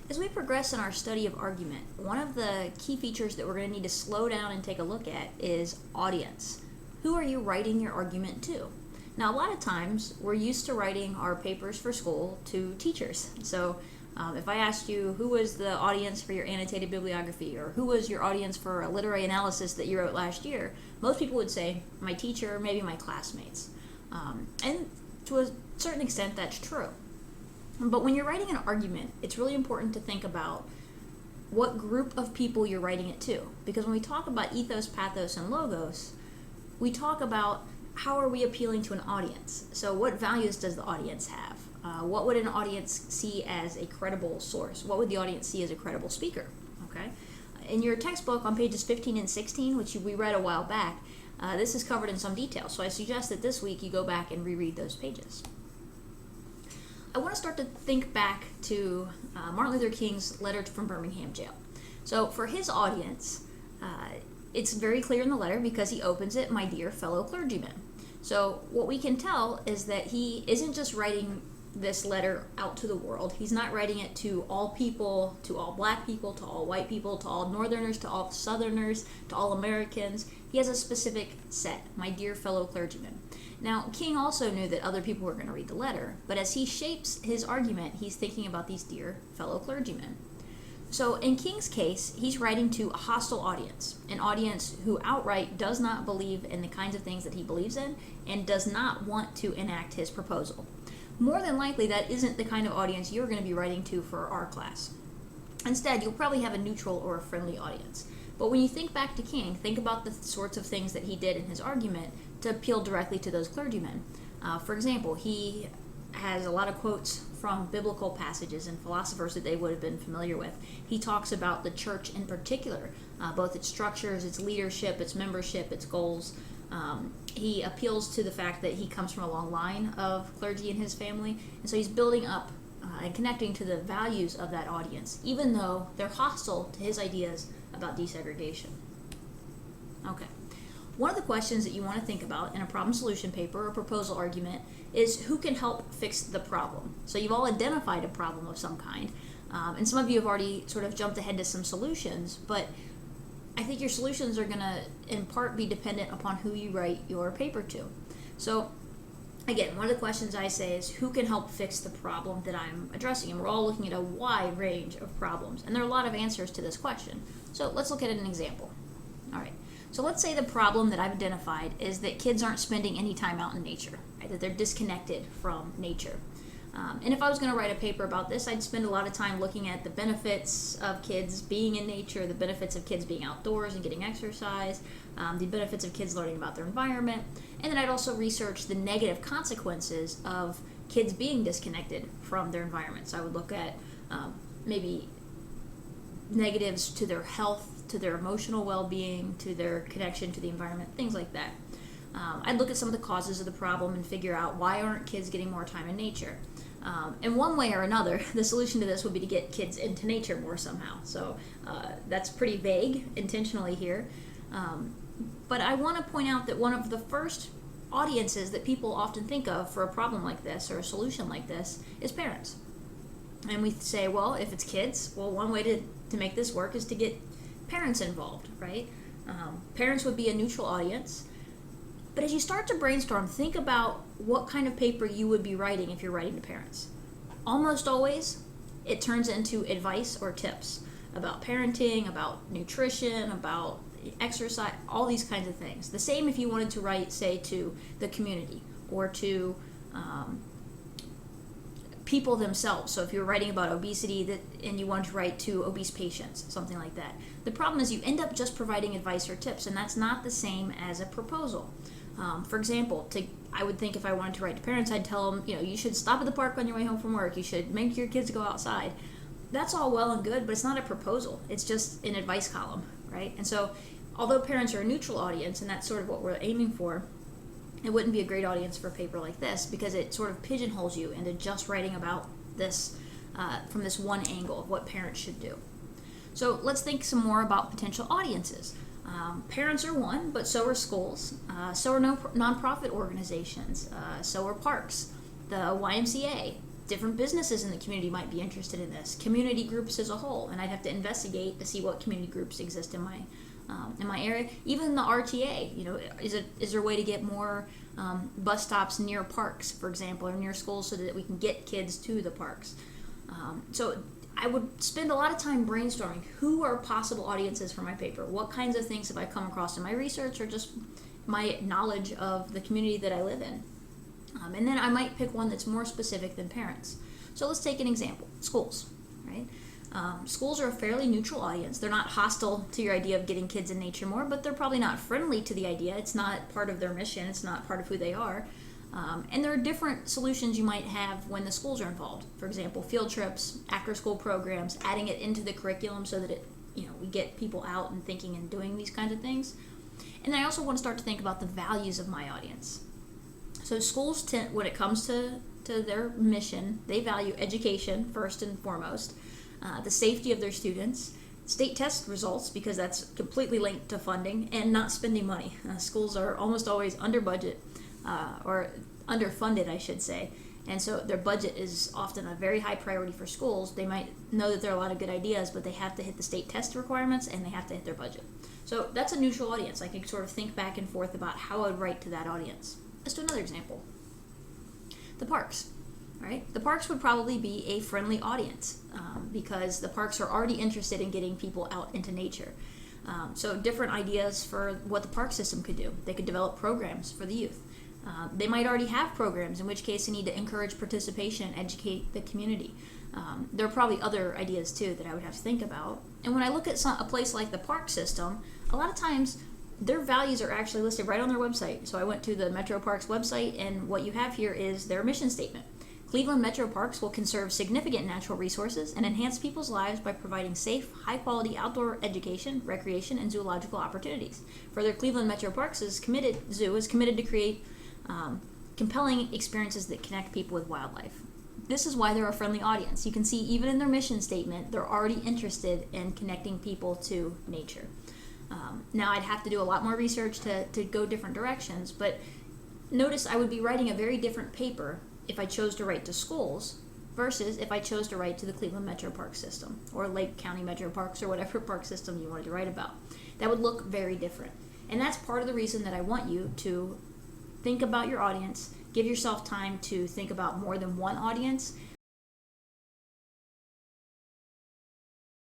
As we progress in our study of argument, one of the key features that we're going to need to slow down and take a look at is audience. Who are you writing your argument to? Now, a lot of times we're used to writing our papers for school to teachers. So if I asked you who was the audience for your annotated bibliography, or who was your audience for a literary analysis that you wrote last year, most people would say my teacher, maybe my classmates. And to a certain extent, that's true. But when you're writing an argument, it's really important to think about what group of people you're writing it to. Because when we talk about ethos, pathos, and logos, we talk about how are we appealing to an audience. So what values does the audience have? What would an audience see as a credible source? What would the audience see as a credible speaker? Okay. In your textbook on pages 15 and 16, which we read a while back, this is covered in some detail. So I suggest that this week you go back and reread those pages. I want to start to think back to Martin Luther King's letter from Birmingham jail. So for his audience, it's very clear in the letter because he opens it, "My dear fellow clergymen." So what we can tell is that he isn't just writing this letter out to the world. He's not writing it to all people, to all black people, to all white people, to all northerners, to all southerners, to all Americans. He has a specific set, "My dear fellow clergymen." Now, King also knew that other people were going to read the letter, but as he shapes his argument, he's thinking about these dear fellow clergymen. So in King's case, he's writing to a hostile audience, an audience who outright does not believe in the kinds of things that he believes in and does not want to enact his proposal. More than likely, that isn't the kind of audience you're going to be writing to for our class. Instead, you'll probably have a neutral or a friendly audience. But when you think back to King, think about the sorts of things that he did in his argument to appeal directly to those clergymen. For example, he has a lot of quotes from biblical passages and philosophers that they would have been familiar with. He talks about the church in particular, both its structures, its leadership, its membership, its goals. He appeals to the fact that he comes from a long line of clergy in his family, and so he's building up and connecting to the values of that audience, even though they're hostile to his ideas about desegregation. Okay. One of the questions that you want to think about in a problem solution paper or proposal argument is who can help fix the problem. So you've all identified a problem of some kind, and some of you have already sort of jumped ahead to some solutions, but I think your solutions are going to in part be dependent upon who you write your paper to. So again, one of the questions I say is who can help fix the problem that I'm addressing? And we're all looking at a wide range of problems, and there are a lot of answers to this question. So let's look at an example. All right. So let's say the problem that I've identified is that kids aren't spending any time out in nature, right? That they're disconnected from nature. And if I was going to write a paper about this, I'd spend a lot of time looking at the benefits of kids being in nature, the benefits of kids being outdoors and getting exercise, the benefits of kids learning about their environment, and then I'd also research the negative consequences of kids being disconnected from their environment. So I would look at maybe negatives to their health, to their emotional well-being, to their connection to the environment, things like that. I'd look at some of the causes of the problem and figure out why aren't kids getting more time in nature. In one way or another, the solution to this would be to get kids into nature more somehow. So that's pretty vague intentionally here. But I want to point out that one of the first audiences that people often think of for a problem like this or a solution like this is parents. And we say, well, if it's kids, well, one way to make this work is to get parents involved, right? Parents would be a neutral audience. But as you start to brainstorm, think about what kind of paper you would be writing if you're writing to parents. Almost always, it turns into advice or tips about parenting, about nutrition, about exercise, all these kinds of things. The same if you wanted to write, say, to the community or to people themselves. So if you're writing about obesity and you want to write to obese patients, something like that. The problem is you end up just providing advice or tips, and that's not the same as a proposal. For example, I would think if I wanted to write to parents, I'd tell them, you should stop at the park on your way home from work. You should make your kids go outside. That's all well and good, but it's not a proposal. It's just an advice column, right? And so, although parents are a neutral audience, and that's sort of what we're aiming for, it wouldn't be a great audience for a paper like this because it sort of pigeonholes you into just writing about this from this one angle of what parents should do. So let's think some more about potential audiences. Parents are one, but so are schools, so are nonprofit organizations, so are parks, the YMCA, Different businesses in the community might be interested in this. Community groups as a whole, and I'd have to investigate to see what community groups exist in my area. Even the RTA, is there a way to get more bus stops near parks, for example, or near schools, so that we can get kids to the parks? So I would spend a lot of time brainstorming who are possible audiences for my paper. What kinds of things have I come across in my research, or just my knowledge of the community that I live in? And then I might pick one that's more specific than parents. So let's take an example. Schools, right? Schools are a fairly neutral audience. They're not hostile to your idea of getting kids in nature more, but they're probably not friendly to the idea. It's not part of their mission. It's not part of who they are. And there are different solutions you might have when the schools are involved. For example, field trips, after-school programs, adding it into the curriculum so that we get people out and thinking and doing these kinds of things. And then I also want to start to think about the values of my audience. So schools tend, when it comes to their mission, they value education first and foremost, the safety of their students, state test results, because that's completely linked to funding, and not spending money. Schools are almost always under budget, or underfunded, I should say, and so their budget is often a very high priority for schools. They might know that there are a lot of good ideas, but they have to hit the state test requirements, and they have to hit their budget. So that's a neutral audience. I can sort of think back and forth about how I would write to that audience. Let's do another example. The parks, right? The parks would probably be a friendly audience because the parks are already interested in getting people out into nature. So different ideas for what the park system could do. They could develop programs for the youth. They might already have programs, in which case they need to encourage participation and educate the community. There are probably other ideas too that I would have to think about. And when I look at a place like the park system, a lot of times their values are actually listed right on their website. So I went to the Metro Parks website, and what you have here is their mission statement. Cleveland Metro Parks will conserve significant natural resources and enhance people's lives by providing safe, high-quality outdoor education, recreation, and zoological opportunities. Further, Cleveland Metro Parks is committed to create compelling experiences that connect people with wildlife. This is why they're a friendly audience. You can see even in their mission statement, they're already interested in connecting people to nature. Now, I'd have to do a lot more research to go different directions, but notice I would be writing a very different paper if I chose to write to schools versus if I chose to write to the Cleveland Metro Park System or Lake County Metro Parks or whatever park system you wanted to write about. That would look very different. And that's part of the reason that I want you to think about your audience, give yourself time to think about more than one audience,